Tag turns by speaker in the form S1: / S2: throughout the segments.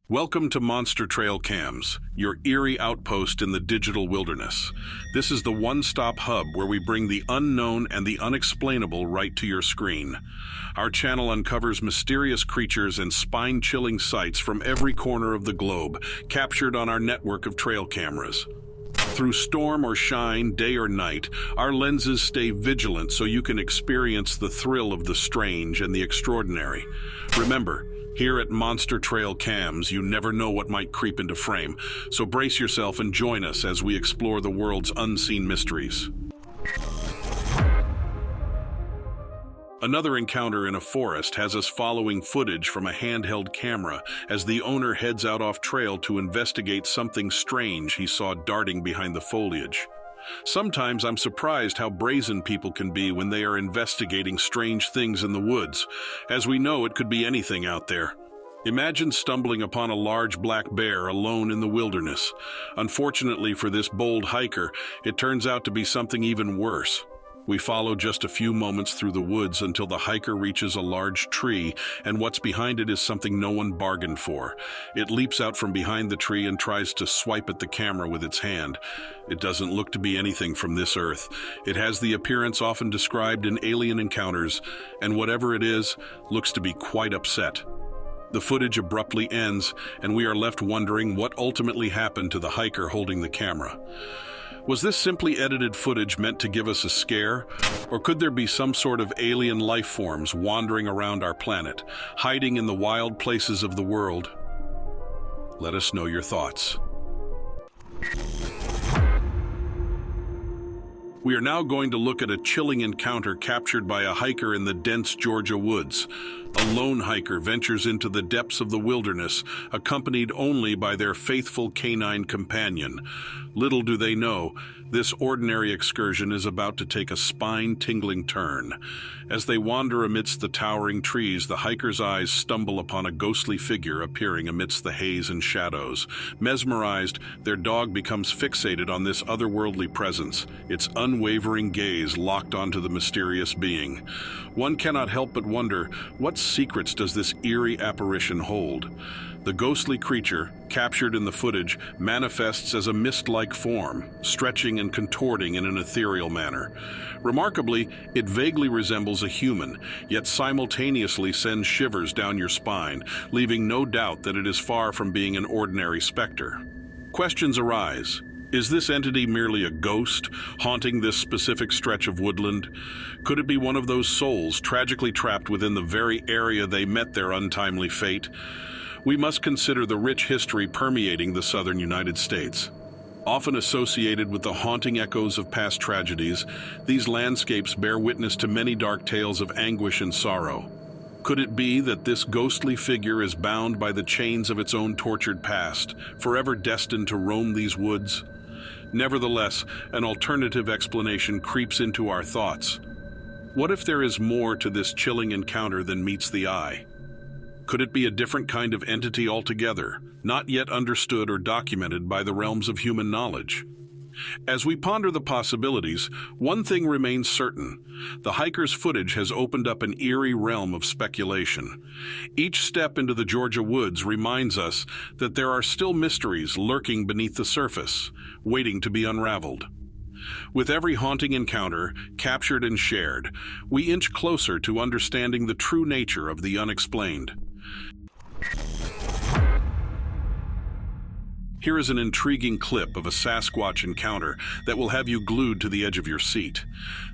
S1: Welcome to Monster Trail Cams, your eerie outpost in the digital wilderness. This is the one-stop hub where we bring the unknown and the unexplainable right to your screen. Our channel uncovers mysterious creatures and spine-chilling sights from every corner of the globe, captured on our network of trail cameras. Through storm or shine, day or night, our lenses stay vigilant so you can experience the thrill of the strange and the extraordinary. Remember, here at Monster Trail Cams, you never know what might creep into frame, so brace yourself and join us as we explore the world's unseen mysteries. Another encounter in a forest has us following footage from a handheld camera as the owner heads out off trail to investigate something strange he saw darting behind the foliage. Sometimes I'm surprised how brazen people can be when they are investigating strange things in the woods, as we know it could be anything out there. Imagine stumbling upon a large black bear alone in the wilderness. Unfortunately for this bold hiker, it turns out to be something even worse. We follow just a few moments through the woods until the hiker reaches a large tree, and what's behind it is something no one bargained for. It leaps out from behind the tree and tries to swipe at the camera with its hand. It doesn't look to be anything from this earth. It has the appearance often described in alien encounters, and whatever it is, looks to be quite upset. The footage abruptly ends, and we are left wondering what ultimately happened to the hiker holding the camera. Was this simply edited footage meant to give us a scare? Or could there be some sort of alien life forms wandering around our planet, hiding in the wild places of the world? Let us know your thoughts. We are now going to look at a chilling encounter captured by a hiker in the dense Georgia woods. A lone hiker ventures into the depths of the wilderness, accompanied only by their faithful canine companion. Little do they know, this ordinary excursion is about to take a spine-tingling turn. As they wander amidst the towering trees, the hiker's eyes stumble upon a ghostly figure appearing amidst the haze and shadows. Mesmerized, their dog becomes fixated on this otherworldly presence, its unwavering gaze locked onto the mysterious being. One cannot help but wonder, what secrets does this eerie apparition hold? The ghostly creature, captured in the footage, manifests as a mist-like form, stretching and contorting in an ethereal manner. Remarkably, it vaguely resembles a human, yet simultaneously sends shivers down your spine, leaving no doubt that it is far from being an ordinary specter. Questions arise. Is this entity merely a ghost, haunting this specific stretch of woodland? Could it be one of those souls tragically trapped within the very area they met their untimely fate? We must consider the rich history permeating the southern United States. Often associated with the haunting echoes of past tragedies, these landscapes bear witness to many dark tales of anguish and sorrow. Could it be that this ghostly figure is bound by the chains of its own tortured past, forever destined to roam these woods? Nevertheless, an alternative explanation creeps into our thoughts. What if there is more to this chilling encounter than meets the eye? Could it be a different kind of entity altogether, not yet understood or documented by the realms of human knowledge? As we ponder the possibilities, one thing remains certain. The hiker's footage has opened up an eerie realm of speculation. Each step into the Georgia woods reminds us that there are still mysteries lurking beneath the surface, waiting to be unraveled. With every haunting encounter, captured and shared, we inch closer to understanding the true nature of the unexplained. Here is an intriguing clip of a Sasquatch encounter that will have you glued to the edge of your seat.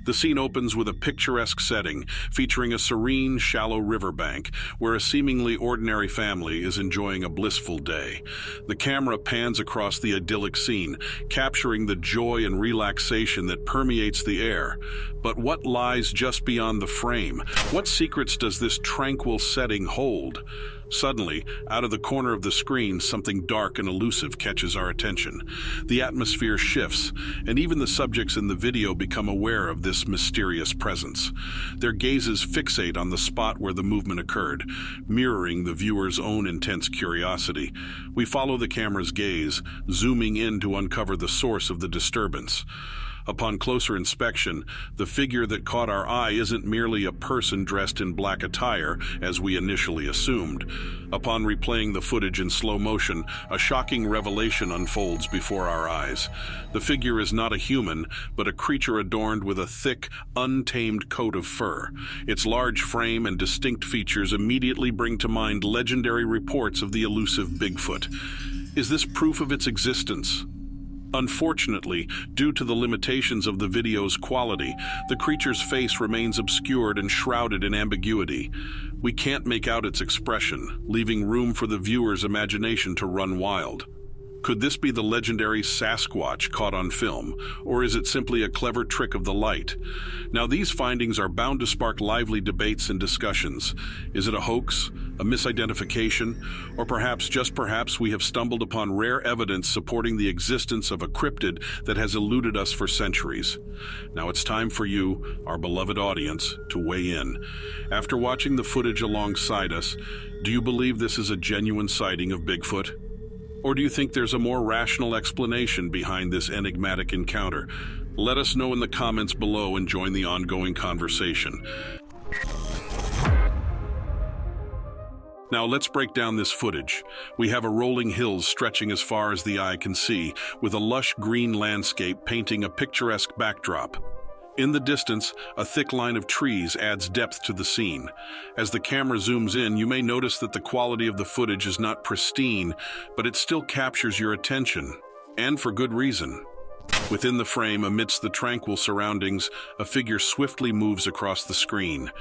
S1: The scene opens with a picturesque setting featuring a serene, shallow riverbank where a seemingly ordinary family is enjoying a blissful day. The camera pans across the idyllic scene, capturing the joy and relaxation that permeates the air. But what lies just beyond the frame? What secrets does this tranquil setting hold? Suddenly, out of the corner of the screen, something dark and elusive catches our attention. The atmosphere shifts, and even the subjects in the video become aware of this mysterious presence. Their gazes fixate on the spot where the movement occurred, mirroring the viewer's own intense curiosity. We follow the camera's gaze, zooming in to uncover the source of the disturbance. Upon closer inspection, the figure that caught our eye isn't merely a person dressed in black attire, as we initially assumed. Upon replaying the footage in slow motion, a shocking revelation unfolds before our eyes. The figure is not a human, but a creature adorned with a thick, untamed coat of fur. Its large frame and distinct features immediately bring to mind legendary reports of the elusive Bigfoot. Is this proof of its existence? Unfortunately, due to the limitations of the video's quality, the creature's face remains obscured and shrouded in ambiguity. We can't make out its expression, leaving room for the viewer's imagination to run wild. Could this be the legendary Sasquatch caught on film, or is it simply a clever trick of the light? Now, these findings are bound to spark lively debates and discussions. Is it a hoax, a misidentification, or just perhaps we have stumbled upon rare evidence supporting the existence of a cryptid that has eluded us for centuries? Now it's time for you, our beloved audience, to weigh in. After watching the footage alongside us, do you believe this is a genuine sighting of Bigfoot? Or do you think there's a more rational explanation behind this enigmatic encounter? Let us know in the comments below and join the ongoing conversation. Now let's break down this footage. We have a rolling hills stretching as far as the eye can see, with a lush green landscape painting a picturesque backdrop. In the distance, a thick line of trees adds depth to the scene. As the camera zooms in, you may notice that the quality of the footage is not pristine, but it still captures your attention, and for good reason. Within the frame, amidst the tranquil surroundings, a figure swiftly moves across the screen.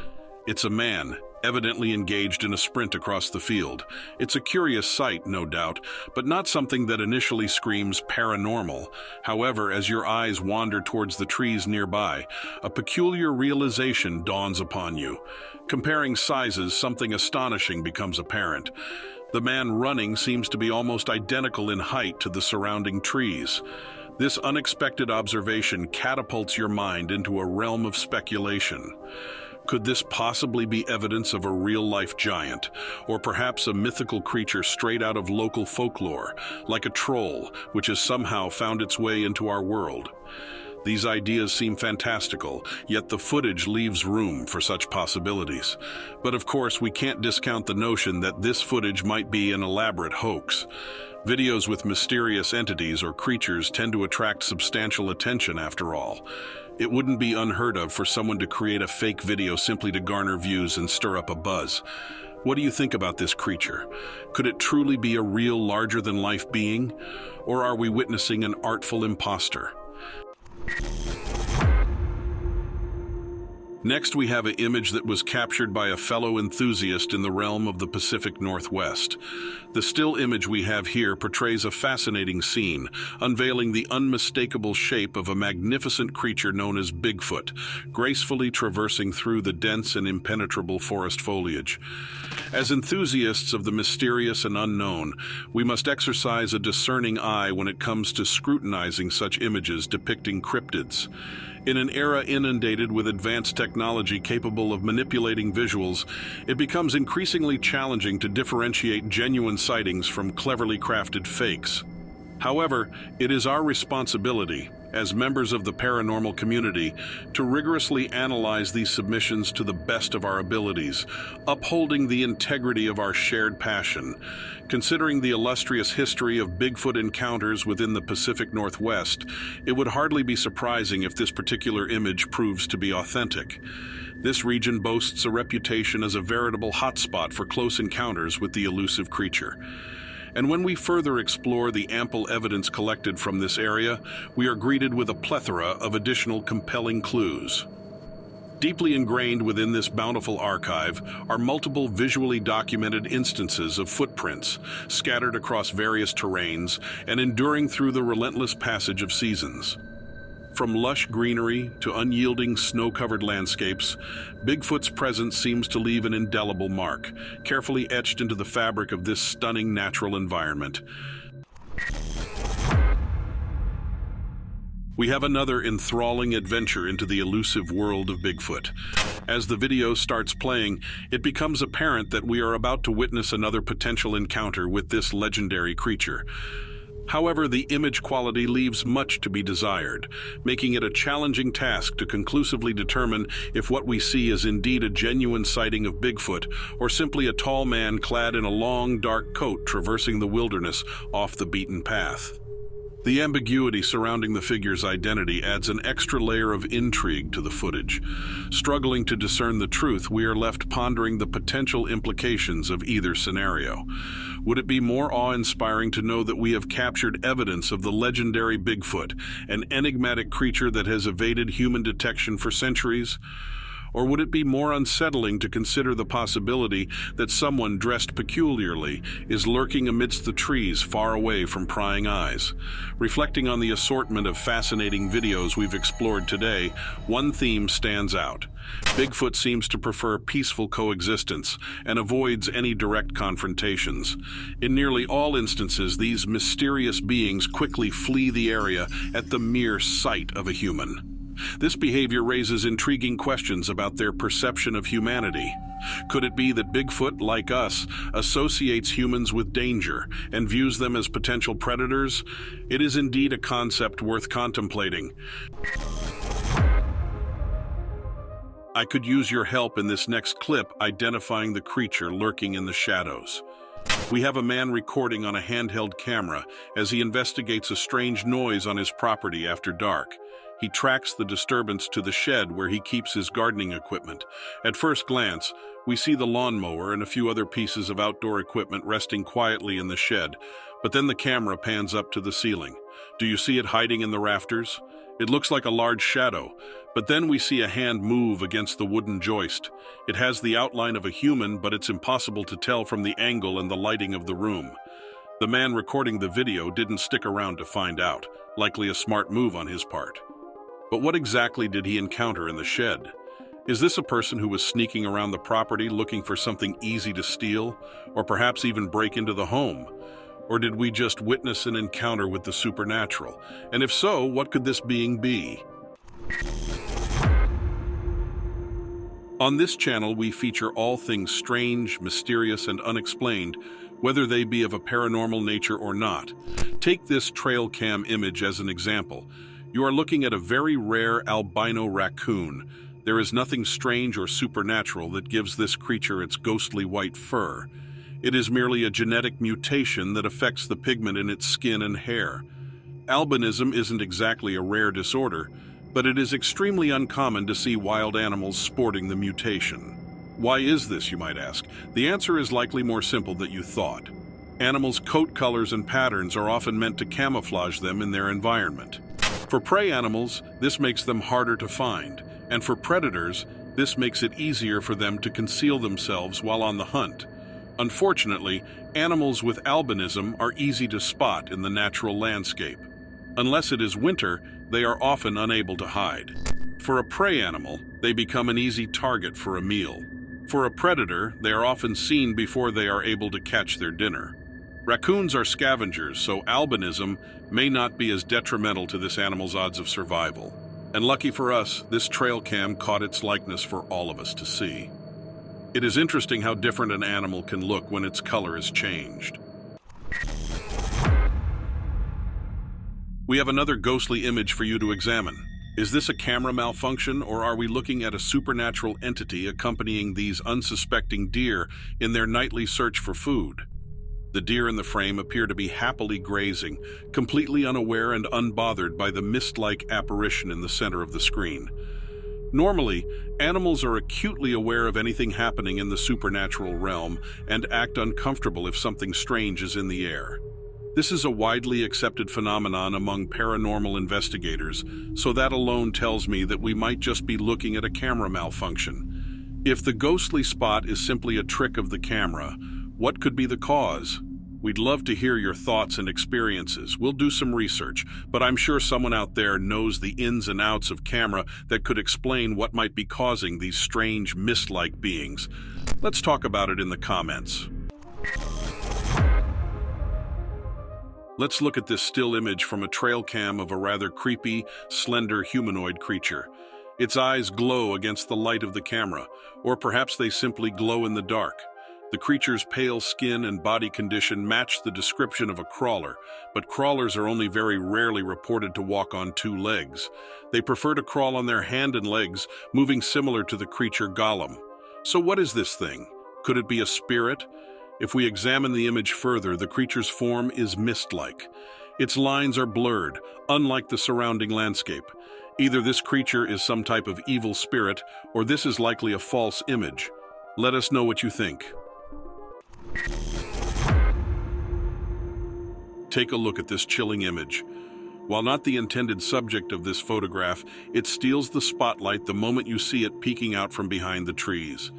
S1: It's a man, evidently engaged in a sprint across the field. It's a curious sight, no doubt, but not something that initially screams paranormal. However, as your eyes wander towards the trees nearby, a peculiar realization dawns upon you. Comparing sizes, something astonishing becomes apparent. The man running seems to be almost identical in height to the surrounding trees. This unexpected observation catapults your mind into a realm of speculation. Could this possibly be evidence of a real-life giant, or perhaps a mythical creature straight out of local folklore, like a troll, which has somehow found its way into our world? These ideas seem fantastical, yet the footage leaves room for such possibilities. But of course, we can't discount the notion that this footage might be an elaborate hoax. Videos with mysterious entities or creatures tend to attract substantial attention after all. It wouldn't be unheard of for someone to create a fake video simply to garner views and stir up a buzz. What do you think about this creature? Could it truly be a real larger-than-life being? Or are we witnessing an artful imposter? Next, we have an image that was captured by a fellow enthusiast in the realm of the Pacific Northwest. The still image we have here portrays a fascinating scene, unveiling the unmistakable shape of a magnificent creature known as Bigfoot, gracefully traversing through the dense and impenetrable forest foliage. As enthusiasts of the mysterious and unknown, we must exercise a discerning eye when it comes to scrutinizing such images depicting cryptids. In an era inundated with advanced technology capable of manipulating visuals, it becomes increasingly challenging to differentiate genuine sightings from cleverly crafted fakes. However, it is our responsibility, as members of the paranormal community, to rigorously analyze these submissions to the best of our abilities, upholding the integrity of our shared passion. Considering the illustrious history of Bigfoot encounters within the Pacific Northwest, it would hardly be surprising if this particular image proves to be authentic. This region boasts a reputation as a veritable hotspot for close encounters with the elusive creature. And when we further explore the ample evidence collected from this area, we are greeted with a plethora of additional compelling clues. Deeply ingrained within this bountiful archive are multiple visually documented instances of footprints, scattered across various terrains and enduring through the relentless passage of seasons. From lush greenery to unyielding snow-covered landscapes, Bigfoot's presence seems to leave an indelible mark, carefully etched into the fabric of this stunning natural environment. We have another enthralling adventure into the elusive world of Bigfoot. As the video starts playing, it becomes apparent that we are about to witness another potential encounter with this legendary creature. However, the image quality leaves much to be desired, making it a challenging task to conclusively determine if what we see is indeed a genuine sighting of Bigfoot or simply a tall man clad in a long, dark coat traversing the wilderness off the beaten path. The ambiguity surrounding the figure's identity adds an extra layer of intrigue to the footage. Struggling to discern the truth, we are left pondering the potential implications of either scenario. Would it be more awe-inspiring to know that we have captured evidence of the legendary Bigfoot, an enigmatic creature that has evaded human detection for centuries? Or would it be more unsettling to consider the possibility that someone dressed peculiarly is lurking amidst the trees far away from prying eyes? Reflecting on the assortment of fascinating videos we've explored today, one theme stands out. Bigfoot seems to prefer peaceful coexistence and avoids any direct confrontations. In nearly all instances, these mysterious beings quickly flee the area at the mere sight of a human. This behavior raises intriguing questions about their perception of humanity. Could it be that Bigfoot, like us, associates humans with danger and views them as potential predators? It is indeed a concept worth contemplating. I could use your help in this next clip identifying the creature lurking in the shadows. We have a man recording on a handheld camera as he investigates a strange noise on his property after dark. He tracks the disturbance to the shed where he keeps his gardening equipment. At first glance, we see the lawnmower and a few other pieces of outdoor equipment resting quietly in the shed, but then the camera pans up to the ceiling. Do you see it hiding in the rafters? It looks like a large shadow, but then we see a hand move against the wooden joist. It has the outline of a human, but it's impossible to tell from the angle and the lighting of the room. The man recording the video didn't stick around to find out, likely a smart move on his part. But what exactly did he encounter in the shed? Is this a person who was sneaking around the property looking for something easy to steal, or perhaps even break into the home? Or did we just witness an encounter with the supernatural? And if so, what could this being be? On this channel, we feature all things strange, mysterious, and unexplained, whether they be of a paranormal nature or not. Take this trail cam image as an example. You are looking at a very rare albino raccoon. There is nothing strange or supernatural that gives this creature its ghostly white fur. It is merely a genetic mutation that affects the pigment in its skin and hair. Albinism isn't exactly a rare disorder, but it is extremely uncommon to see wild animals sporting the mutation. Why is this, you might ask? The answer is likely more simple than you thought. Animals' coat colors and patterns are often meant to camouflage them in their environment. For prey animals, this makes them harder to find, and for predators, this makes it easier for them to conceal themselves while on the hunt. Unfortunately, animals with albinism are easy to spot in the natural landscape. Unless it is winter, they are often unable to hide. For a prey animal, they become an easy target for a meal. For a predator, they are often seen before they are able to catch their dinner. Raccoons are scavengers, so albinism may not be as detrimental to this animal's odds of survival. And lucky for us, this trail cam caught its likeness for all of us to see. It is interesting how different an animal can look when its color is changed. We have another ghostly image for you to examine. Is this a camera malfunction, or are we looking at a supernatural entity accompanying these unsuspecting deer in their nightly search for food? The deer in the frame appear to be happily grazing, completely unaware and unbothered by the mist-like apparition in the center of the screen. Normally, animals are acutely aware of anything happening in the supernatural realm and act uncomfortable if something strange is in the air. This is a widely accepted phenomenon among paranormal investigators, so that alone tells me that we might just be looking at a camera malfunction. If the ghostly spot is simply a trick of the camera, what could be the cause? We'd love to hear your thoughts and experiences. We'll do some research, but I'm sure someone out there knows the ins and outs of camera that could explain what might be causing these strange mist-like beings. Let's talk about it in the comments. Let's look at this still image from a trail cam of a rather creepy, slender humanoid creature. Its eyes glow against the light of the camera, or perhaps they simply glow in the dark. The creature's pale skin and body condition match the description of a crawler, but crawlers are only very rarely reported to walk on two legs. They prefer to crawl on their hand and legs, moving similar to the creature golem. So what is this thing? Could it be a spirit? If we examine the image further, the creature's form is mist-like. Its lines are blurred, unlike the surrounding landscape. Either this creature is some type of evil spirit, or this is likely a false image. Let us know what you think. Take a look at this chilling image. While not the intended subject of this photograph, it steals the spotlight the moment you see it peeking out from behind the trees.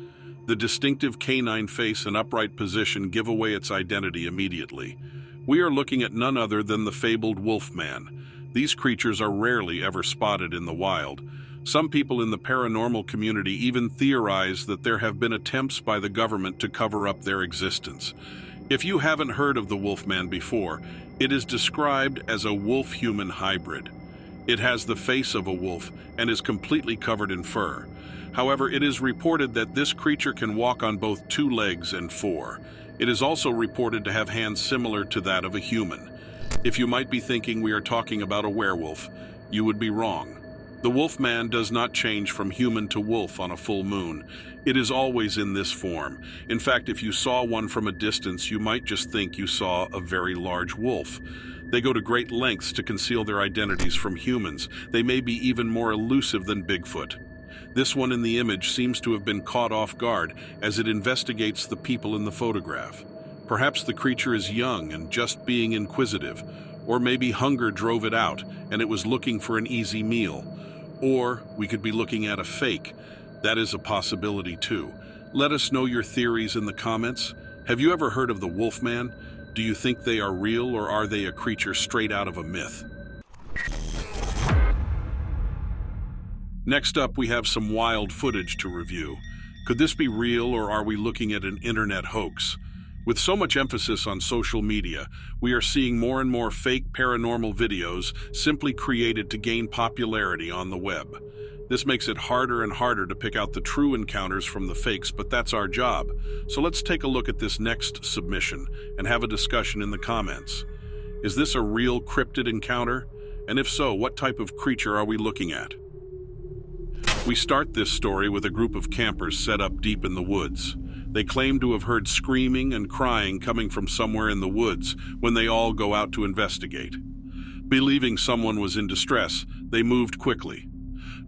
S1: The distinctive canine face and upright position give away its identity immediately. We are looking at none other than the Fabled Wolf Man. These creatures are rarely ever spotted in the wild. Some people in the paranormal community even theorize that there have been attempts by the government to cover up their existence. If you haven't heard of the Wolfman before, it is described as a wolf-human hybrid. It has the face of a wolf and is completely covered in fur. However, it is reported that this creature can walk on both two legs and four. It is also reported to have hands similar to that of a human. If you might be thinking we are talking about a werewolf, you would be wrong. The Wolfman does not change from human to wolf on a full moon. It is always in this form. In fact, if you saw one from a distance, you might just think you saw a very large wolf. They go to great lengths to conceal their identities from humans. They may be even more elusive than Bigfoot. This one in the image seems to have been caught off guard as it investigates the people in the photograph. Perhaps the creature is young and just being inquisitive, or maybe hunger drove it out and it was looking for an easy meal. Or we could be looking at a fake. That is a possibility too. Let us know your theories in the comments. Have you ever heard of the Wolfman? Do you think they are real, or are they a creature straight out of a myth? Next up, we have some wild footage to review. Could this be real, or are we looking at an internet hoax? With so much emphasis on social media, we are seeing more and more fake paranormal videos simply created to gain popularity on the web. This makes it harder and harder to pick out the true encounters from the fakes, but that's our job. So let's take a look at this next submission and have a discussion in the comments. Is this a real cryptid encounter? And if so, what type of creature are we looking at? We start this story with a group of campers set up deep in the woods. They claim to have heard screaming and crying coming from somewhere in the woods when they all go out to investigate. Believing someone was in distress, they moved quickly.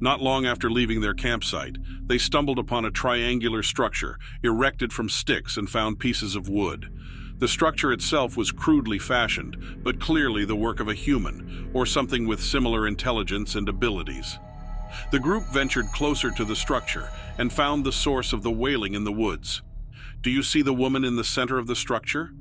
S1: Not long after leaving their campsite, they stumbled upon a triangular structure erected from sticks and found pieces of wood. The structure itself was crudely fashioned, but clearly the work of a human, or something with similar intelligence and abilities. The group ventured closer to the structure and found the source of the wailing in the woods. Do you see the woman in the center of the structure?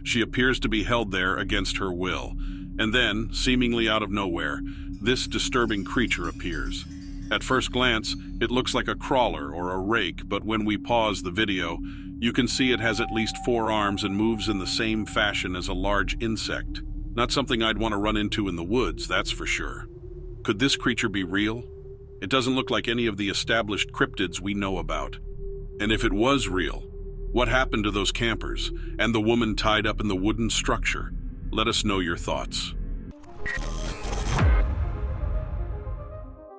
S1: She appears to be held there against her will. And then, seemingly out of nowhere, this disturbing creature appears. At first glance, it looks like a crawler or a rake, but when we pause the video, you can see it has at least 4 arms and moves in the same fashion as a large insect. Not something I'd want to run into in the woods, that's for sure. Could this creature be real? It doesn't look like any of the established cryptids we know about. And if it was real, what happened to those campers and the woman tied up in the wooden structure? Let us know your thoughts.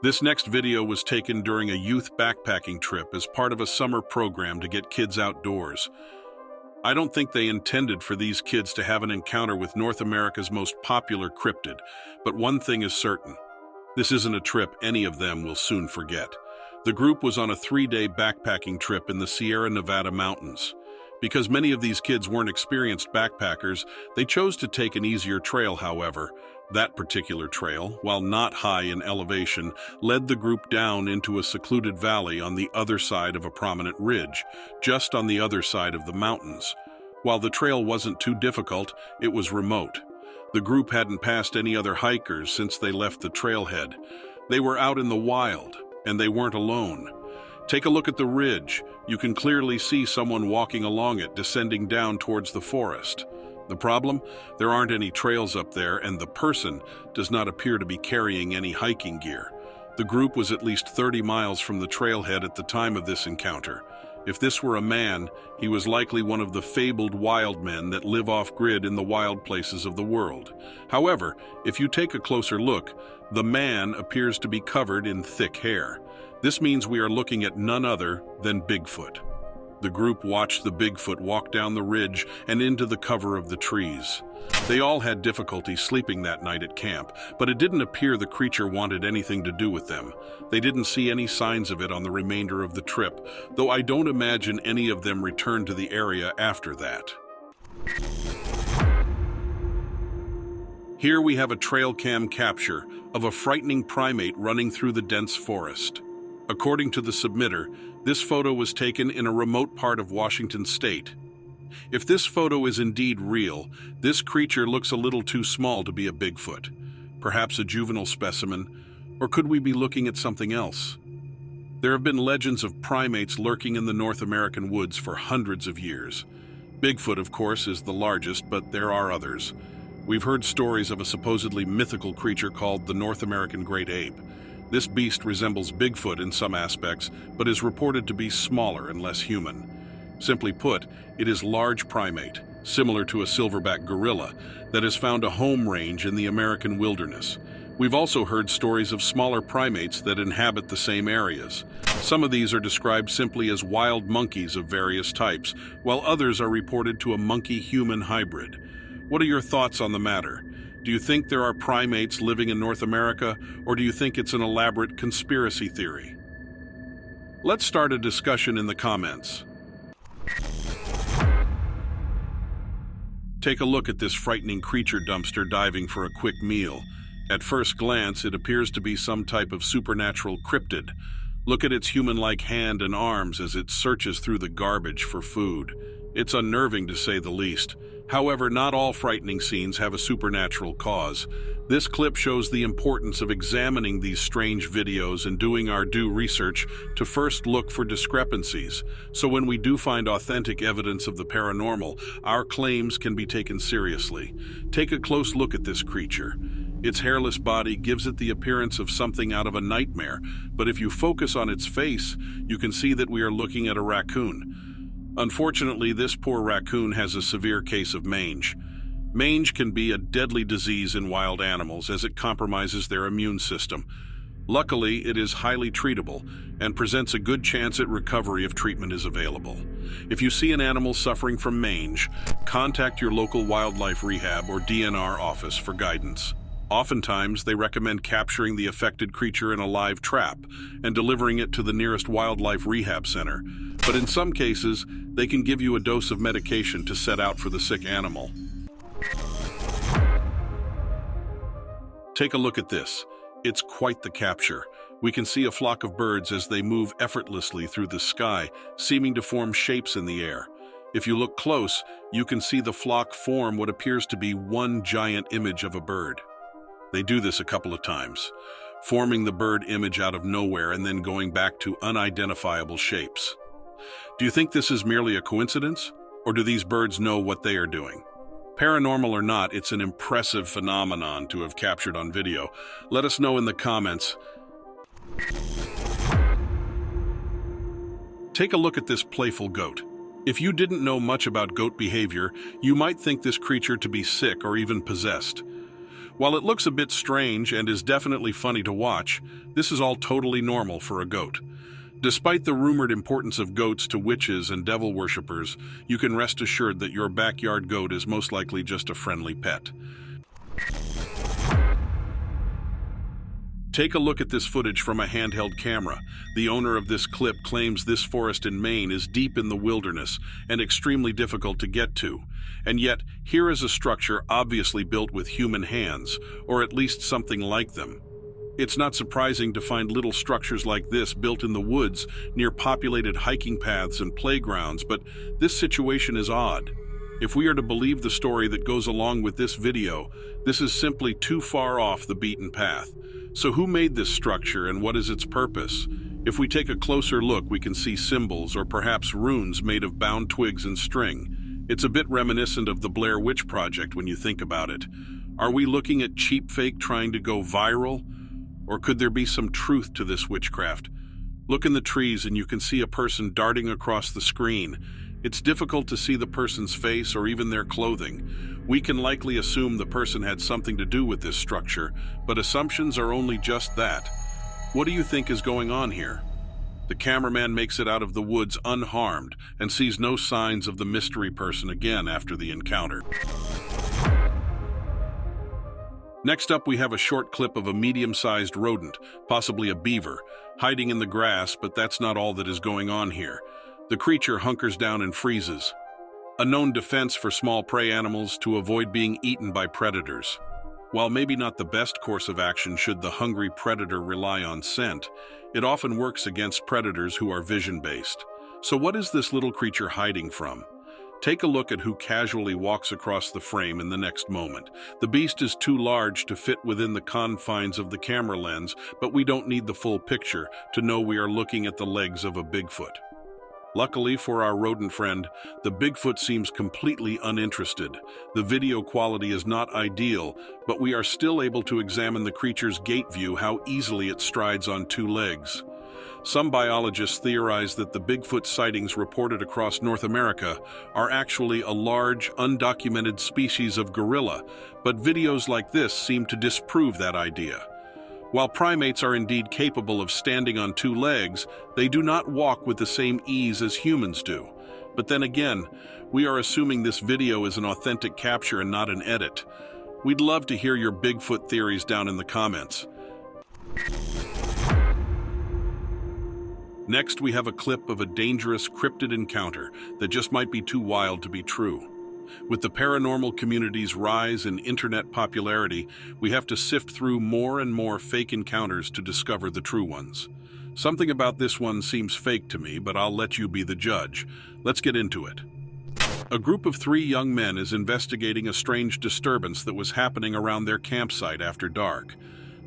S1: This next video was taken during a youth backpacking trip as part of a summer program to get kids outdoors. I don't think they intended for these kids to have an encounter with North America's most popular cryptid, but one thing is certain. This isn't a trip any of them will soon forget. The group was on a 3-day backpacking trip in the Sierra Nevada mountains. Because many of these kids weren't experienced backpackers, they chose to take an easier trail, however. That particular trail, while not high in elevation, led the group down into a secluded valley on the other side of a prominent ridge, just on the other side of the mountains. While the trail wasn't too difficult, it was remote. The group hadn't passed any other hikers since they left the trailhead. They were out in the wild, and they weren't alone. Take a look at the ridge. You can clearly see someone walking along it, descending down towards the forest. The problem? There aren't any trails up there, and the person does not appear to be carrying any hiking gear. The group was at least 30 miles from the trailhead at the time of this encounter. If this were a man, he was likely one of the fabled wild men that live off-grid in the wild places of the world. However, if you take a closer look, the man appears to be covered in thick hair. This means we are looking at none other than Bigfoot. The group watched the Bigfoot walk down the ridge and into the cover of the trees. They all had difficulty sleeping that night at camp, but it didn't appear the creature wanted anything to do with them. They didn't see any signs of it on the remainder of the trip, though I don't imagine any of them returned to the area after that. Here we have a trail cam capture of a frightening primate running through the dense forest. According to the submitter, this photo was taken in a remote part of Washington state. If this photo is indeed real, this creature looks a little too small to be a Bigfoot. Perhaps a juvenile specimen, or could we be looking at something else? There have been legends of primates lurking in the North American woods for hundreds of years. Bigfoot, of course, is the largest, but there are others. We've heard stories of a supposedly mythical creature called the North American great ape. This beast resembles Bigfoot in some aspects, but is reported to be smaller and less human. Simply put, it is large primate, similar to a silverback gorilla, that has found a home range in the American wilderness. We've also heard stories of smaller primates that inhabit the same areas. Some of these are described simply as wild monkeys of various types, while others are reported to a monkey-human hybrid. What are your thoughts on the matter? Do you think there are primates living in North America, or do you think it's an elaborate conspiracy theory? Let's start a discussion in the comments. Take a look at this frightening creature dumpster diving for a quick meal. At first glance, it appears to be some type of supernatural cryptid. Look at its human-like hand and arms as it searches through the garbage for food. It's unnerving to say the least. However, not all frightening scenes have a supernatural cause. This clip shows the importance of examining these strange videos and doing our due research to first look for discrepancies, so when we do find authentic evidence of the paranormal, our claims can be taken seriously. Take a close look at this creature. Its hairless body gives it the appearance of something out of a nightmare, but if you focus on its face, you can see that we are looking at a raccoon. Unfortunately, this poor raccoon has a severe case of mange. Mange can be a deadly disease in wild animals as it compromises their immune system. Luckily, it is highly treatable and presents a good chance at recovery if treatment is available. If you see an animal suffering from mange, contact your local wildlife rehab or DNR office for guidance. Oftentimes, they recommend capturing the affected creature in a live trap and delivering it to the nearest wildlife rehab center. But in some cases, they can give you a dose of medication to set out for the sick animal. Take a look at this. It's quite the capture. We can see a flock of birds as they move effortlessly through the sky, seeming to form shapes in the air. If you look close, you can see the flock form what appears to be one giant image of a bird. They do this a couple of times, forming the bird image out of nowhere and then going back to unidentifiable shapes. Do you think this is merely a coincidence, or do these birds know what they are doing? Paranormal or not, it's an impressive phenomenon to have captured on video. Let us know in the comments. Take a look at this playful goat. If you didn't know much about goat behavior, you might think this creature to be sick or even possessed. While it looks a bit strange and is definitely funny to watch, this is all totally normal for a goat. Despite the rumored importance of goats to witches and devil worshippers, you can rest assured that your backyard goat is most likely just a friendly pet. Take a look at this footage from a handheld camera. The owner of this clip claims this forest in Maine is deep in the wilderness and extremely difficult to get to. And yet, here is a structure obviously built with human hands, or at least something like them. It's not surprising to find little structures like this built in the woods near populated hiking paths and playgrounds, but this situation is odd. If we are to believe the story that goes along with this video, this is simply too far off the beaten path. So who made this structure and what is its purpose? If we take a closer look, we can see symbols or perhaps runes made of bound twigs and string. It's a bit reminiscent of the Blair Witch Project when you think about it. Are we looking at cheap fake trying to go viral? Or could there be some truth to this witchcraft? Look in the trees and you can see a person darting across the screen. It's difficult to see the person's face or even their clothing. We can likely assume the person had something to do with this structure, but assumptions are only just that. What do you think is going on here? The cameraman makes it out of the woods unharmed and sees no signs of the mystery person again after the encounter. Next up, we have a short clip of a medium-sized rodent, possibly a beaver, hiding in the grass, but that's not all that is going on here. The creature hunkers down and freezes, a known defense for small prey animals to avoid being eaten by predators. While maybe not the best course of action should the hungry predator rely on scent, it often works against predators who are vision-based. So what is this little creature hiding from? Take a look at who casually walks across the frame in the next moment. The beast is too large to fit within the confines of the camera lens, but we don't need the full picture to know we are looking at the legs of a Bigfoot. Luckily for our rodent friend, the Bigfoot seems completely uninterested. The video quality is not ideal, but we are still able to examine the creature's gait view, how easily it strides on two legs. Some biologists theorize that the Bigfoot sightings reported across North America are actually a large, undocumented species of gorilla, but videos like this seem to disprove that idea. While primates are indeed capable of standing on two legs, they do not walk with the same ease as humans do. But then again, we are assuming this video is an authentic capture and not an edit. We'd love to hear your Bigfoot theories down in the comments. Next, we have a clip of a dangerous cryptid encounter that just might be too wild to be true. With the paranormal community's rise in internet popularity, we have to sift through more and more fake encounters to discover the true ones. Something about this one seems fake to me, but I'll let you be the judge. Let's get into it. A group of 3 young men is investigating a strange disturbance that was happening around their campsite after dark.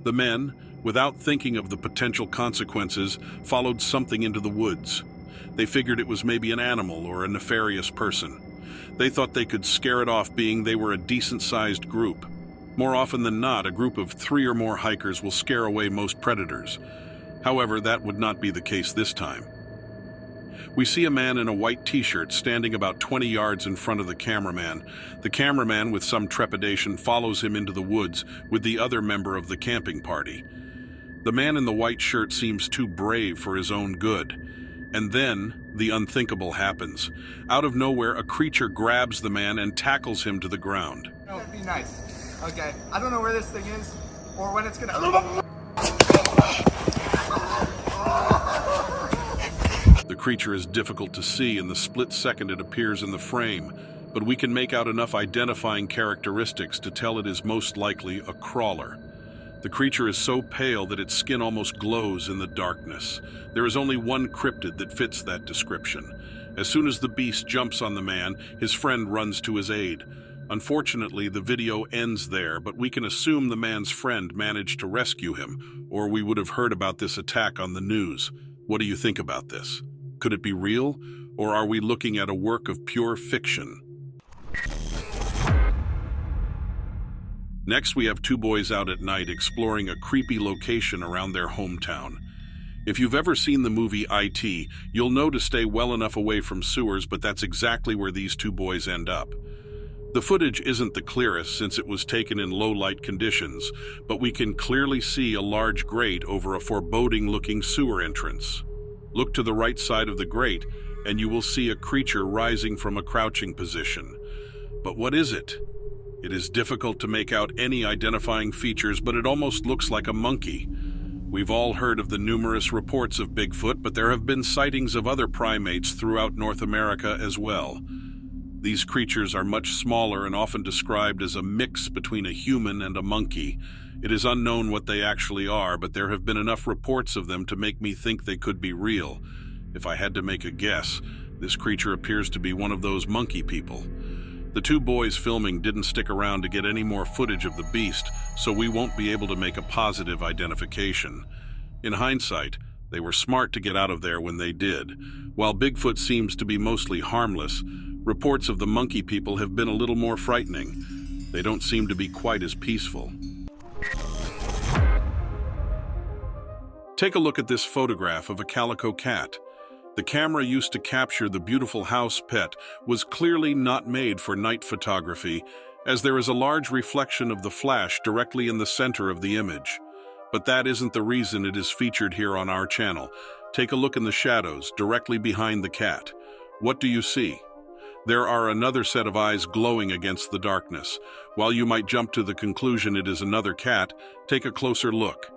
S1: The men, without thinking of the potential consequences, followed something into the woods. They figured it was maybe an animal or a nefarious person. They thought they could scare it off, being they were a decent-sized group. More often than not, a group of 3 or more hikers will scare away most predators. However, that would not be the case this time. We see a man in a white t-shirt standing about 20 yards in front of the cameraman. The cameraman, with some trepidation, follows him into the woods with the other member of the camping party. The man in the white shirt seems too brave for his own good. And then, the unthinkable happens. Out of nowhere, a creature grabs the man and tackles him to the ground.
S2: No, be nice. Okay, I don't know where this thing is, or when it's gonna...
S1: The creature is difficult to see in the split second it appears in the frame, but we can make out enough identifying characteristics to tell it is most likely a crawler. The creature is so pale that its skin almost glows in the darkness. There is only one cryptid that fits that description. As soon as the beast jumps on the man, his friend runs to his aid. Unfortunately, the video ends there, but we can assume the man's friend managed to rescue him, or we would have heard about this attack on the news. What do you think about this? Could it be real, or are we looking at a work of pure fiction? Next, we have 2 boys out at night exploring a creepy location around their hometown. If you've ever seen the movie IT, you'll know to stay well enough away from sewers, but that's exactly where these 2 boys end up. The footage isn't the clearest since it was taken in low-light conditions, but we can clearly see a large grate over a foreboding-looking sewer entrance. Look to the right side of the grate, and you will see a creature rising from a crouching position. But what is it? It is difficult to make out any identifying features, but it almost looks like a monkey. We've all heard of the numerous reports of Bigfoot, but there have been sightings of other primates throughout North America as well. These creatures are much smaller and often described as a mix between a human and a monkey. It is unknown what they actually are, but there have been enough reports of them to make me think they could be real. If I had to make a guess, this creature appears to be one of those monkey people. The 2 boys filming didn't stick around to get any more footage of the beast, so we won't be able to make a positive identification. In hindsight, they were smart to get out of there when they did. While Bigfoot seems to be mostly harmless, reports of the monkey people have been a little more frightening. They don't seem to be quite as peaceful. Take a look at this photograph of a calico cat. The camera used to capture the beautiful house pet was clearly not made for night photography, as there is a large reflection of the flash directly in the center of the image. But that isn't the reason it is featured here on our channel. Take a look in the shadows, directly behind the cat. What do you see? There are another set of eyes glowing against the darkness. While you might jump to the conclusion it is another cat, take a closer look.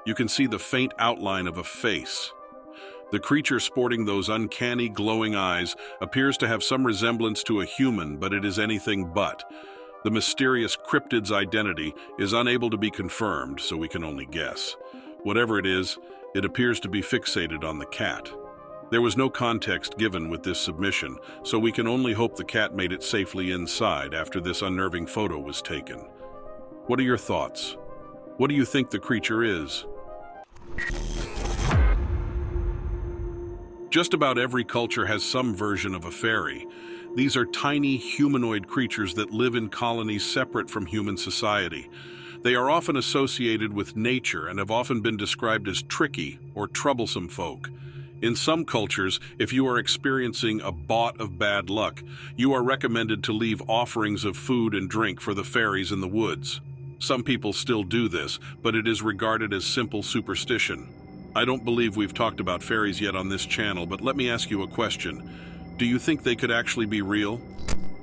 S1: You can see the faint outline of a face. The creature sporting those uncanny glowing eyes appears to have some resemblance to a human, but it is anything but. The mysterious cryptid's identity is unable to be confirmed, so we can only guess. Whatever it is, it appears to be fixated on the cat. There was no context given with this submission, so we can only hope the cat made it safely inside after this unnerving photo was taken. What are your thoughts? What do you think the creature is? Just about every culture has some version of a fairy. These are tiny humanoid creatures that live in colonies separate from human society. They are often associated with nature and have often been described as tricky or troublesome folk. In some cultures, if you are experiencing a bout of bad luck, you are recommended to leave offerings of food and drink for the fairies in the woods. Some people still do this, but it is regarded as simple superstition. I don't believe we've talked about fairies yet on this channel, but let me ask you a question. Do you think they could actually be real?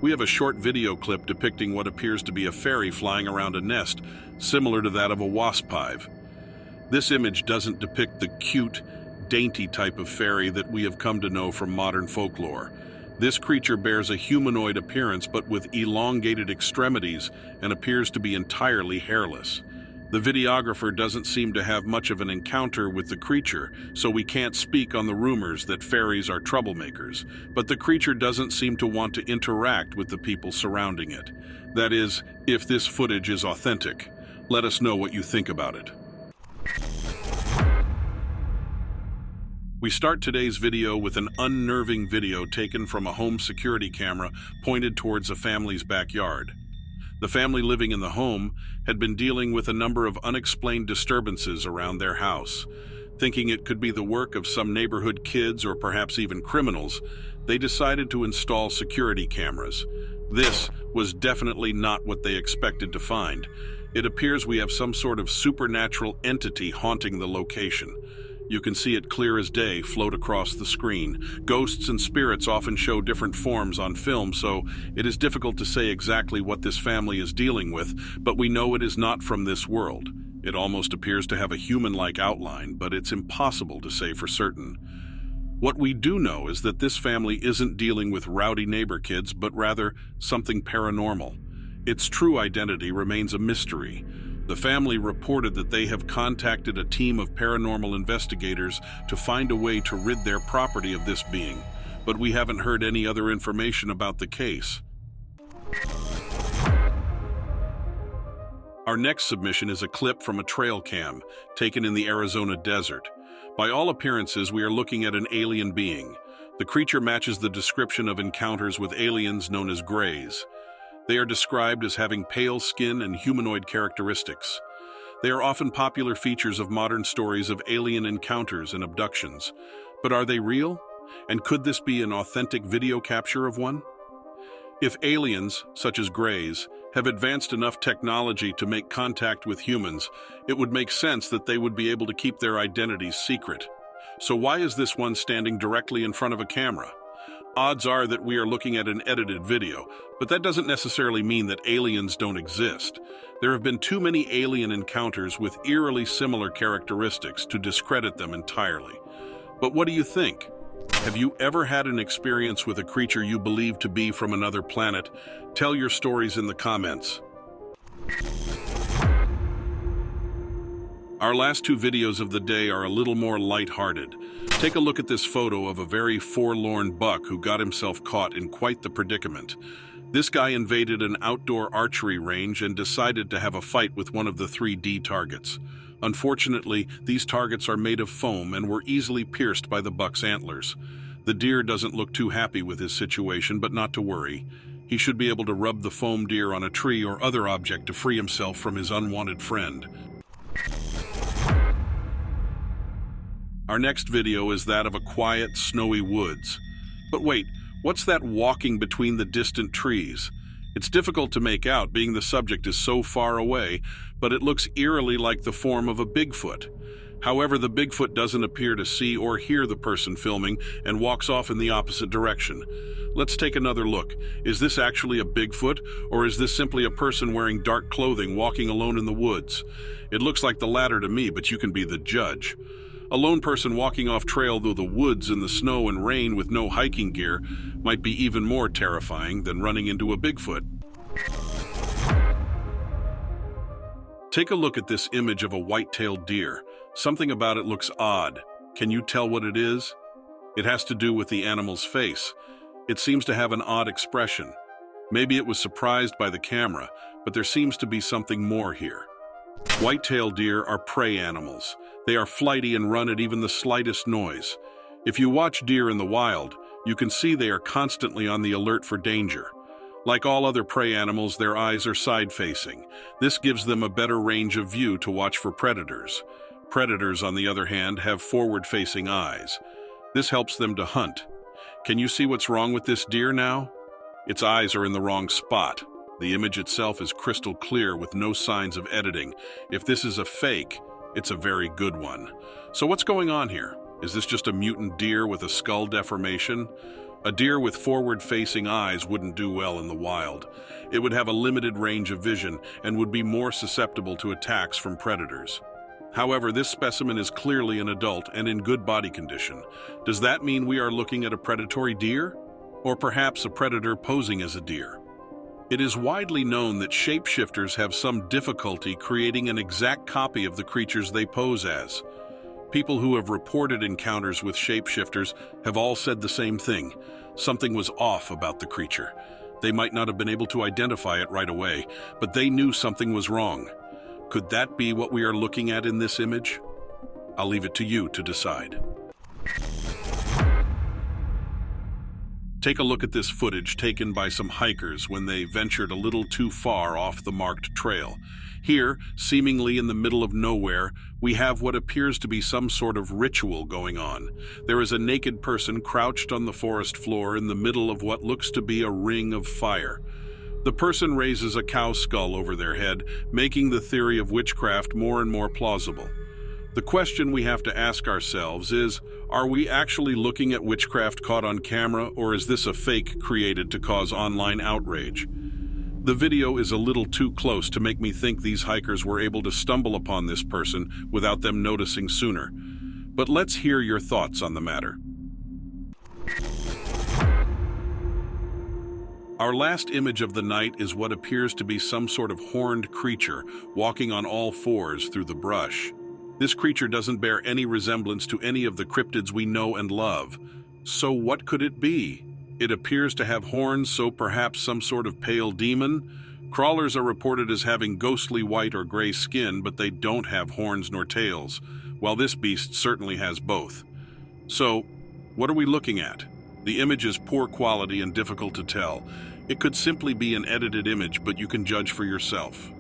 S1: We have a short video clip depicting what appears to be a fairy flying around a nest, similar to that of a wasp hive. This image doesn't depict the cute, dainty type of fairy that we have come to know from modern folklore. This creature bears a humanoid appearance but with elongated extremities and appears to be entirely hairless. The videographer doesn't seem to have much of an encounter with the creature, so we can't speak on the rumors that fairies are troublemakers, but the creature doesn't seem to want to interact with the people surrounding it. That is, if this footage is authentic. Let us know what you think about it. We start today's video with an unnerving video taken from a home security camera pointed towards a family's backyard. The family living in the home had been dealing with a number of unexplained disturbances around their house. Thinking it could be the work of some neighborhood kids or perhaps even criminals, they decided to install security cameras. This was definitely not what they expected to find. It appears we have some sort of supernatural entity haunting the location. You can see it clear as day float across the screen. Ghosts and spirits often show different forms on film, so it is difficult to say exactly what this family is dealing with, but we know it is not from this world. It almost appears to have a human-like outline, but it's impossible to say for certain. What we do know is that this family isn't dealing with rowdy neighbor kids, but rather something paranormal. Its true identity remains a mystery. The family reported that they have contacted a team of paranormal investigators to find a way to rid their property of this being, but we haven't heard any other information about the case. Our next submission is a clip from a trail cam taken in the Arizona desert. By all appearances, we are looking at an alien being. The creature matches the description of encounters with aliens known as greys. They are described as having pale skin and humanoid characteristics. They are often popular features of modern stories of alien encounters and abductions. But are they real? And could this be an authentic video capture of one? If aliens, such as greys, have advanced enough technology to make contact with humans, it would make sense that they would be able to keep their identities secret. So why is this one standing directly in front of a camera? Odds are that we are looking at an edited video, but that doesn't necessarily mean that aliens don't exist. There have been too many alien encounters with eerily similar characteristics to discredit them entirely. But what do you think? Have you ever had an experience with a creature you believe to be from another planet? Tell your stories in the comments. Our last two videos of the day are a little more lighthearted. Take a look at this photo of a very forlorn buck who got himself caught in quite the predicament. This guy invaded an outdoor archery range and decided to have a fight with one of the 3D targets. Unfortunately, these targets are made of foam and were easily pierced by the buck's antlers. The deer doesn't look too happy with his situation, but not to worry. He should be able to rub the foam deer on a tree or other object to free himself from his unwanted friend. Our next video is that of a quiet, snowy woods. But wait, what's that walking between the distant trees? It's difficult to make out, being the subject is so far away, but it looks eerily like the form of a Bigfoot. However, the Bigfoot doesn't appear to see or hear the person filming and walks off in the opposite direction. Let's take another look. Is this actually a Bigfoot, or is this simply a person wearing dark clothing walking alone in the woods? It looks like the latter to me, but you can be the judge. A lone person walking off trail through the woods in the snow and rain with no hiking gear might be even more terrifying than running into a Bigfoot. Take a look at this image of a white-tailed deer. Something about it looks odd. Can you tell what it is? It has to do with the animal's face. It seems to have an odd expression. Maybe it was surprised by the camera, but there seems to be something more here. White-tailed deer are prey animals. They are flighty and run at even the slightest noise. If you watch deer in the wild, you can see they are constantly on the alert for danger. Like all other prey animals, their eyes are side-facing. This gives them a better range of view to watch for predators. Predators, on the other hand, have forward-facing eyes. This helps them to hunt. Can you see what's wrong with this deer now? Its eyes are in the wrong spot. The image itself is crystal clear with no signs of editing. If this is a fake, it's a very good one. So what's going on here? Is this just a mutant deer with a skull deformation? A deer with forward-facing eyes wouldn't do well in the wild. It would have a limited range of vision and would be more susceptible to attacks from predators. However, this specimen is clearly an adult and in good body condition. Does that mean we are looking at a predatory deer? Or perhaps a predator posing as a deer? It is widely known that shapeshifters have some difficulty creating an exact copy of the creatures they pose as. People who have reported encounters with shapeshifters have all said the same thing. Something was off about the creature. They might not have been able to identify it right away, but they knew something was wrong. Could that be what we are looking at in this image? I'll leave it to you to decide. Take a look at this footage taken by some hikers when they ventured a little too far off the marked trail. Here, seemingly in the middle of nowhere, we have what appears to be some sort of ritual going on. There is a naked person crouched on the forest floor in the middle of what looks to be a ring of fire. The person raises a cow skull over their head, making the theory of witchcraft more and more plausible. The question we have to ask ourselves is, are we actually looking at witchcraft caught on camera, or is this a fake created to cause online outrage? The video is a little too close to make me think these hikers were able to stumble upon this person without them noticing sooner. But let's hear your thoughts on the matter. Our last image of the night is what appears to be some sort of horned creature walking on all fours through the brush. This creature doesn't bear any resemblance to any of the cryptids we know and love. So what could it be? It appears to have horns, so perhaps some sort of pale demon? Crawlers are reported as having ghostly white or gray skin, but they don't have horns nor tails, while this beast certainly has both. So, what are we looking at? The image is poor quality and difficult to tell. It could simply be an edited image, but you can judge for yourself.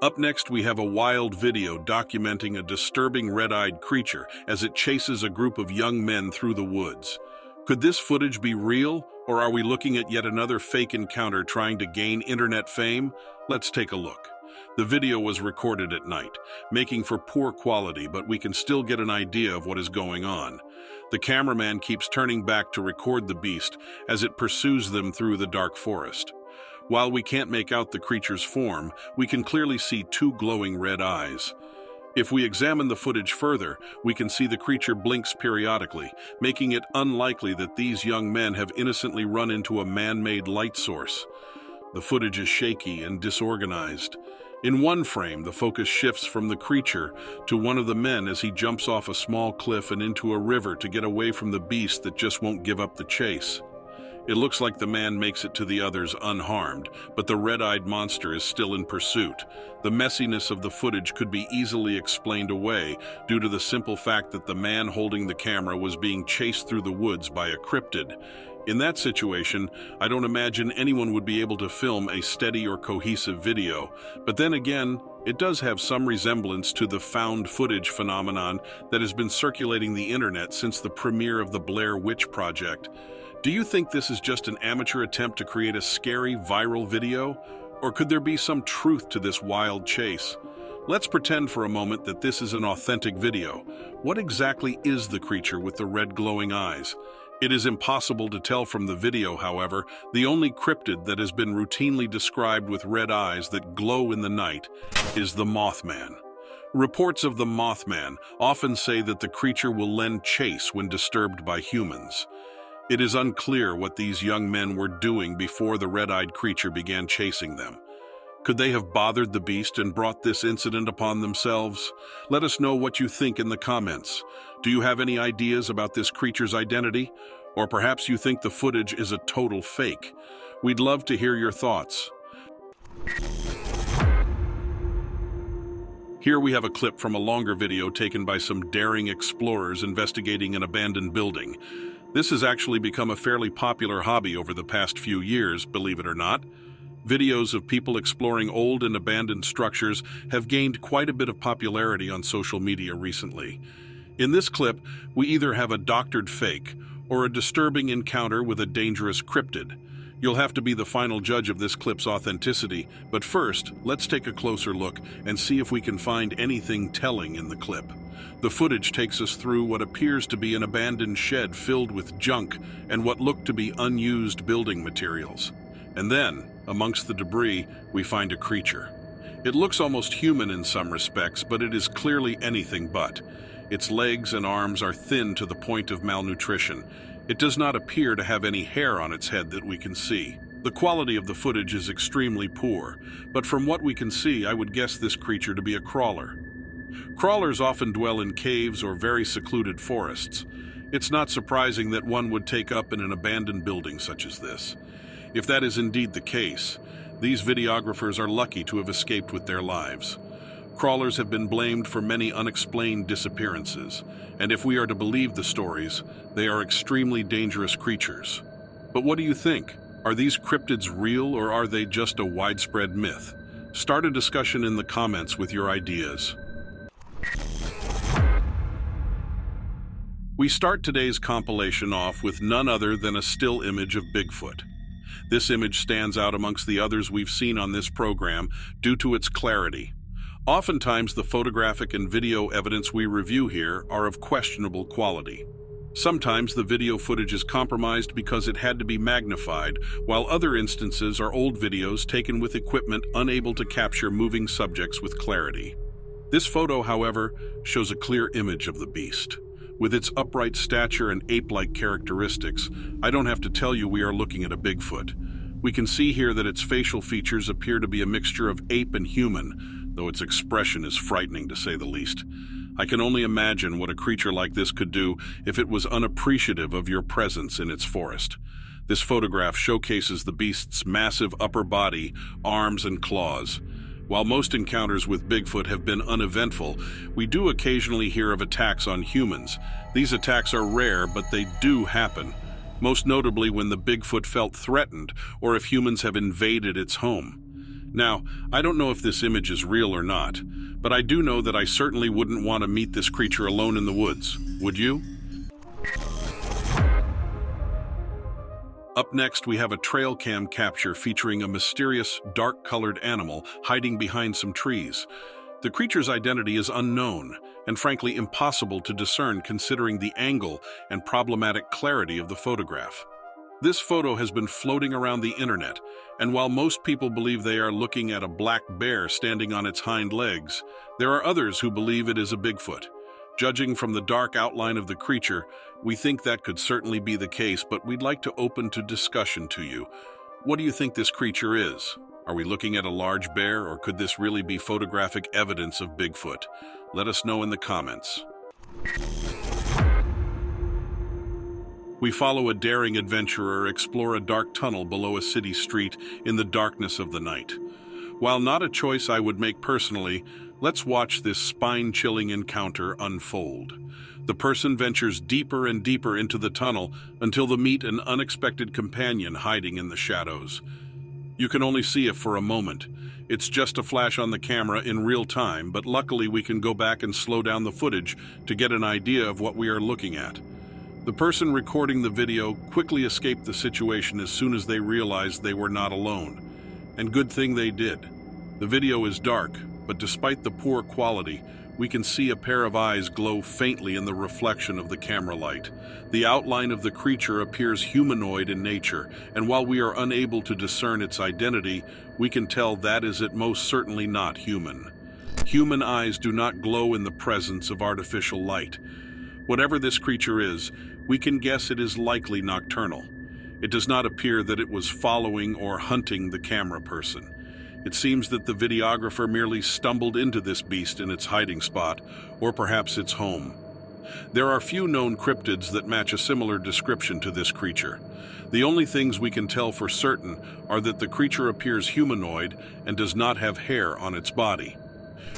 S1: Up next, we have a wild video documenting a disturbing red-eyed creature as it chases a group of young men through the woods. Could this footage be real, or are we looking at yet another fake encounter trying to gain internet fame? Let's take a look. The video was recorded at night, making for poor quality, but we can still get an idea of what is going on. The cameraman keeps turning back to record the beast as it pursues them through the dark forest. While we can't make out the creature's form, we can clearly see two glowing red eyes. If we examine the footage further, we can see the creature blinks periodically, making it unlikely that these young men have innocently run into a man-made light source. The footage is shaky and disorganized. In one frame, the focus shifts from the creature to one of the men as he jumps off a small cliff and into a river to get away from the beast that just won't give up the chase. It looks like the man makes it to the others unharmed, but the red-eyed monster is still in pursuit. The messiness of the footage could be easily explained away due to the simple fact that the man holding the camera was being chased through the woods by a cryptid. In that situation, I don't imagine anyone would be able to film a steady or cohesive video, but then again, it does have some resemblance to the found footage phenomenon that has been circulating the internet since the premiere of the Blair Witch Project. Do you think this is just an amateur attempt to create a scary, viral video? Or could there be some truth to this wild chase? Let's pretend for a moment that this is an authentic video. What exactly is the creature with the red glowing eyes? It is impossible to tell from the video, however. The only cryptid that has been routinely described with red eyes that glow in the night is the Mothman. Reports of the Mothman often say that the creature will lend chase when disturbed by humans. It is unclear what these young men were doing before the red-eyed creature began chasing them. Could they have bothered the beast and brought this incident upon themselves? Let us know what you think in the comments. Do you have any ideas about this creature's identity? Or perhaps you think the footage is a total fake? We'd love to hear your thoughts. Here we have a clip from a longer video taken by some daring explorers investigating an abandoned building. This has actually become a fairly popular hobby over the past few years, believe it or not. Videos of people exploring old and abandoned structures have gained quite a bit of popularity on social media recently. In this clip, we either have a doctored fake or a disturbing encounter with a dangerous cryptid. You'll have to be the final judge of this clip's authenticity, but first, let's take a closer look and see if we can find anything telling in the clip. The footage takes us through what appears to be an abandoned shed filled with junk and what look to be unused building materials. And then, amongst the debris, we find a creature. It looks almost human in some respects, but it is clearly anything but. Its legs and arms are thin to the point of malnutrition. It does not appear to have any hair on its head that we can see. The quality of the footage is extremely poor, but from what we can see, I would guess this creature to be a crawler. Crawlers often dwell in caves or very secluded forests. It's not surprising that one would take up in an abandoned building such as this. If that is indeed the case, these videographers are lucky to have escaped with their lives. Crawlers have been blamed for many unexplained disappearances, and if we are to believe the stories, they are extremely dangerous creatures. But what do you think? Are these cryptids real, or are they just a widespread myth? Start a discussion in the comments with your ideas. We start today's compilation off with none other than a still image of Bigfoot. This image stands out amongst the others we've seen on this program due to its clarity. Oftentimes, the photographic and video evidence we review here are of questionable quality. Sometimes the video footage is compromised because it had to be magnified, while other instances are old videos taken with equipment unable to capture moving subjects with clarity. This photo, however, shows a clear image of the beast. With its upright stature and ape-like characteristics, I don't have to tell you we are looking at a Bigfoot. We can see here that its facial features appear to be a mixture of ape and human, though its expression is frightening to say the least. I can only imagine what a creature like this could do if it was unappreciative of your presence in its forest. This photograph showcases the beast's massive upper body, arms, and claws. While most encounters with Bigfoot have been uneventful, we do occasionally hear of attacks on humans. These attacks are rare, but they do happen, most notably when the Bigfoot felt threatened or if humans have invaded its home. Now, I don't know if this image is real or not, but I do know that I certainly wouldn't want to meet this creature alone in the woods. Would you? Up next, we have a trail cam capture featuring a mysterious, dark-colored animal hiding behind some trees. The creature's identity is unknown and frankly impossible to discern considering the angle and problematic clarity of the photograph. This photo has been floating around the internet, and while most people believe they are looking at a black bear standing on its hind legs, there are others who believe it is a Bigfoot. Judging from the dark outline of the creature, we think that could certainly be the case, but we'd like to open to discussion to you. What do you think this creature is? Are we looking at a large bear, or could this really be photographic evidence of Bigfoot? Let us know in the comments. We follow a daring adventurer explore a dark tunnel below a city street in the darkness of the night. While not a choice I would make personally, Let's watch this spine-chilling encounter unfold. The person ventures deeper and deeper into the tunnel until they meet an unexpected companion hiding in the shadows. You can only see it for a moment. It's just a flash on the camera in real time, but luckily we can go back and slow down the footage to get an idea of what we are looking at. The person recording the video quickly escaped the situation as soon as they realized they were not alone. And good thing they did. The video is dark, but despite the poor quality, we can see a pair of eyes glow faintly in the reflection of the camera light. The outline of the creature appears humanoid in nature, and while we are unable to discern its identity, we can tell that is it most certainly not human. Human eyes do not glow in the presence of artificial light. Whatever this creature is, we can guess it is likely nocturnal. It does not appear that it was following or hunting the camera person. It seems that the videographer merely stumbled into this beast in its hiding spot, or perhaps its home. There are few known cryptids that match a similar description to this creature. The only things we can tell for certain are that the creature appears humanoid and does not have hair on its body.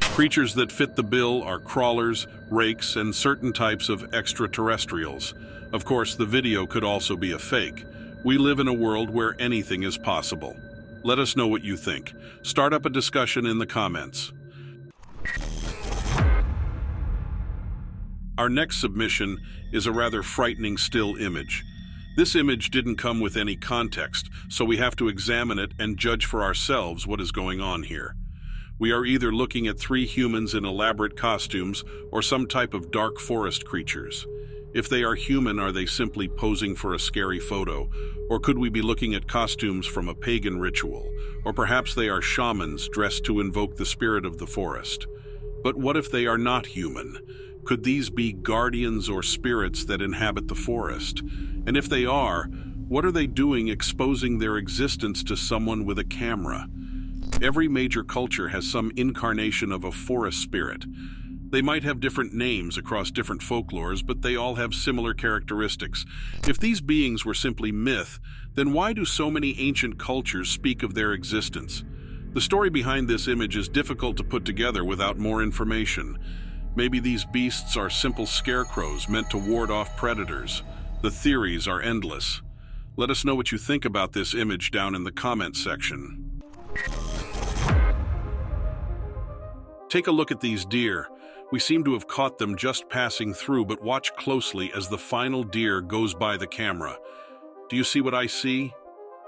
S1: Creatures that fit the bill are crawlers, rakes, and certain types of extraterrestrials. Of course, the video could also be a fake. We live in a world where anything is possible. Let us know what you think. Start up a discussion in the comments. Our next submission is a rather frightening still image. This image didn't come with any context, so we have to examine it and judge for ourselves what is going on here. We are either looking at three humans in elaborate costumes or some type of dark forest creatures. If they are human, are they simply posing for a scary photo? Or could we be looking at costumes from a pagan ritual? Or perhaps they are shamans dressed to invoke the spirit of the forest. But what if they are not human? Could these be guardians or spirits that inhabit the forest? And if they are, what are they doing exposing their existence to someone with a camera? Every major culture has some incarnation of a forest spirit. They might have different names across different folklores, but they all have similar characteristics. If these beings were simply myth, then why do so many ancient cultures speak of their existence? The story behind this image is difficult to put together without more information. Maybe these beasts are simple scarecrows meant to ward off predators. The theories are endless. Let us know what you think about this image down in the comments section. Take a look at these deer. We seem to have caught them just passing through, but watch closely as the final deer goes by the camera. Do you see what I see?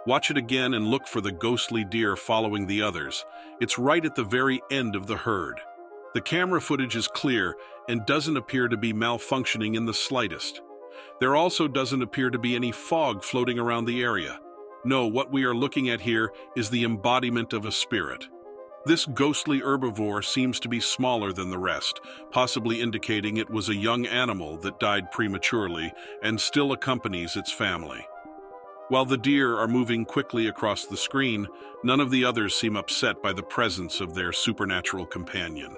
S1: Watch it again and look for the ghostly deer following the others. It's right at the very end of the herd. The camera footage is clear and doesn't appear to be malfunctioning in the slightest. There also doesn't appear to be any fog floating around the area. No, what we are looking at here is the embodiment of a spirit. This ghostly herbivore seems to be smaller than the rest, possibly indicating it was a young animal that died prematurely and still accompanies its family. While the deer are moving quickly across the screen, none of the others seem upset by the presence of their supernatural companion.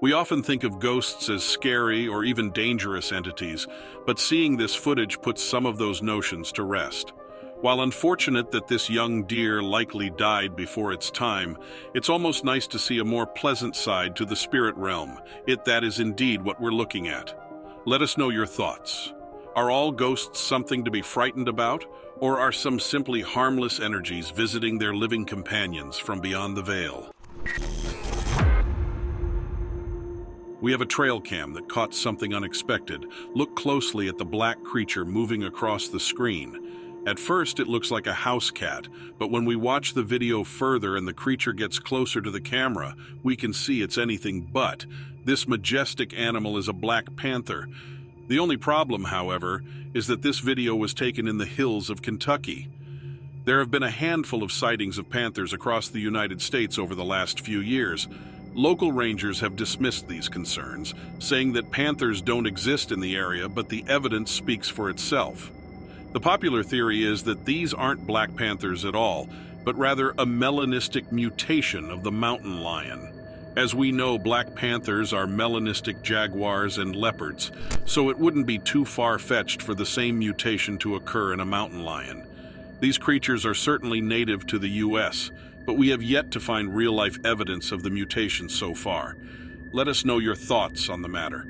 S1: We often think of ghosts as scary or even dangerous entities, but seeing this footage puts some of those notions to rest. While unfortunate that this young deer likely died before its time, it's almost nice to see a more pleasant side to the spirit realm. That is indeed what we're looking at. Let us know your thoughts. Are all ghosts something to be frightened about, or are some simply harmless energies visiting their living companions from beyond the veil? We have a trail cam that caught something unexpected. Look closely at the black creature moving across the screen. At first, it looks like a house cat, but when we watch the video further and the creature gets closer to the camera, we can see it's anything but. This majestic animal is a black panther. The only problem, however, is that this video was taken in the hills of Kentucky. There have been a handful of sightings of panthers across the United States over the last few years. Local rangers have dismissed these concerns, saying that panthers don't exist in the area, but the evidence speaks for itself. The popular theory is that these aren't black panthers at all, but rather a melanistic mutation of the mountain lion. As we know, black panthers are melanistic jaguars and leopards, so it wouldn't be too far-fetched for the same mutation to occur in a mountain lion. These creatures are certainly native to the U.S., but we have yet to find real-life evidence of the mutation so far. Let us know your thoughts on the matter.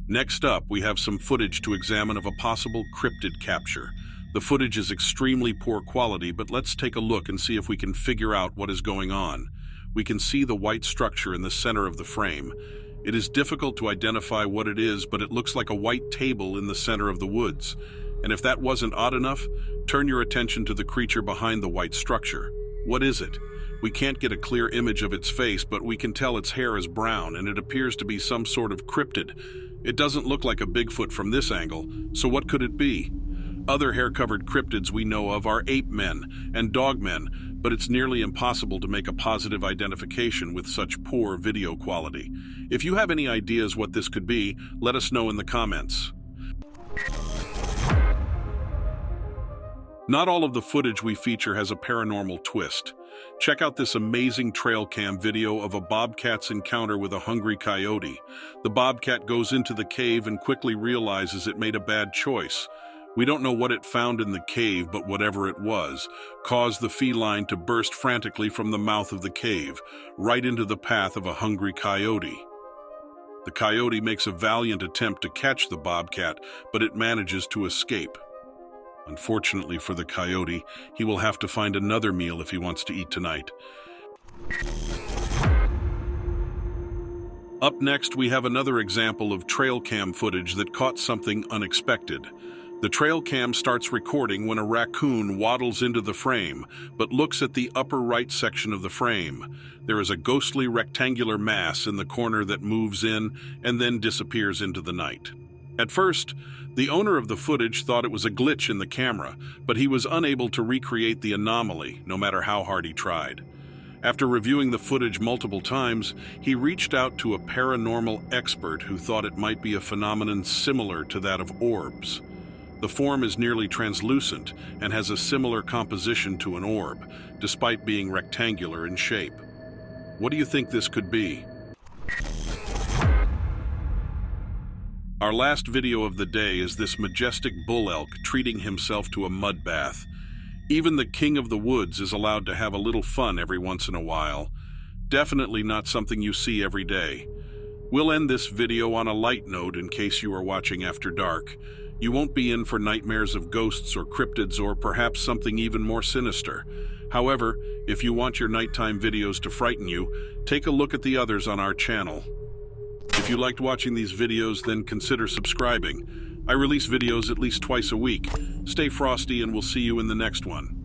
S1: Next up, we have some footage to examine of a possible cryptid capture. The footage is extremely poor quality, but let's take a look and see if we can figure out what is going on. We can see the white structure in the center of the frame. It is difficult to identify what it is, but it looks like a white table in the center of the woods. And if that wasn't odd enough, turn your attention to the creature behind the white structure. What is it? We can't get a clear image of its face, but we can tell its hair is brown, and it appears to be some sort of cryptid. It doesn't look like a Bigfoot from this angle, so what could it be? Other hair-covered cryptids we know of are ape men and dog men, but it's nearly impossible to make a positive identification with such poor video quality. If you have any ideas what this could be, let us know in the comments. Not all of the footage we feature has a paranormal twist. Check out this amazing trail cam video of a bobcat's encounter with a hungry coyote. The bobcat goes into the cave and quickly realizes it made a bad choice. We don't know what it found in the cave, but whatever it was, caused the feline to burst frantically from the mouth of the cave, right into the path of a hungry coyote. The coyote makes a valiant attempt to catch the bobcat, but it manages to escape. Unfortunately for the coyote, he will have to find another meal if he wants to eat tonight. Up next, we have another example of trail cam footage that caught something unexpected. The trail cam starts recording when a raccoon waddles into the frame, but looks at the upper right section of the frame. There is a ghostly rectangular mass in the corner that moves in and then disappears into the night. At first, the owner of the footage thought it was a glitch in the camera, but he was unable to recreate the anomaly, no matter how hard he tried. After reviewing the footage multiple times, he reached out to a paranormal expert who thought it might be a phenomenon similar to that of orbs. The form is nearly translucent and has a similar composition to an orb, despite being rectangular in shape. What do you think this could be? Our last video of the day is this majestic bull elk treating himself to a mud bath. Even the king of the woods is allowed to have a little fun every once in a while. Definitely not something you see every day. We'll end this video on a light note in case you are watching after dark. You won't be in for nightmares of ghosts or cryptids or perhaps something even more sinister. However, if you want your nighttime videos to frighten you, take a look at the others on our channel. If you liked watching these videos, then consider subscribing. I release videos at least twice a week. Stay frosty and we'll see you in the next one.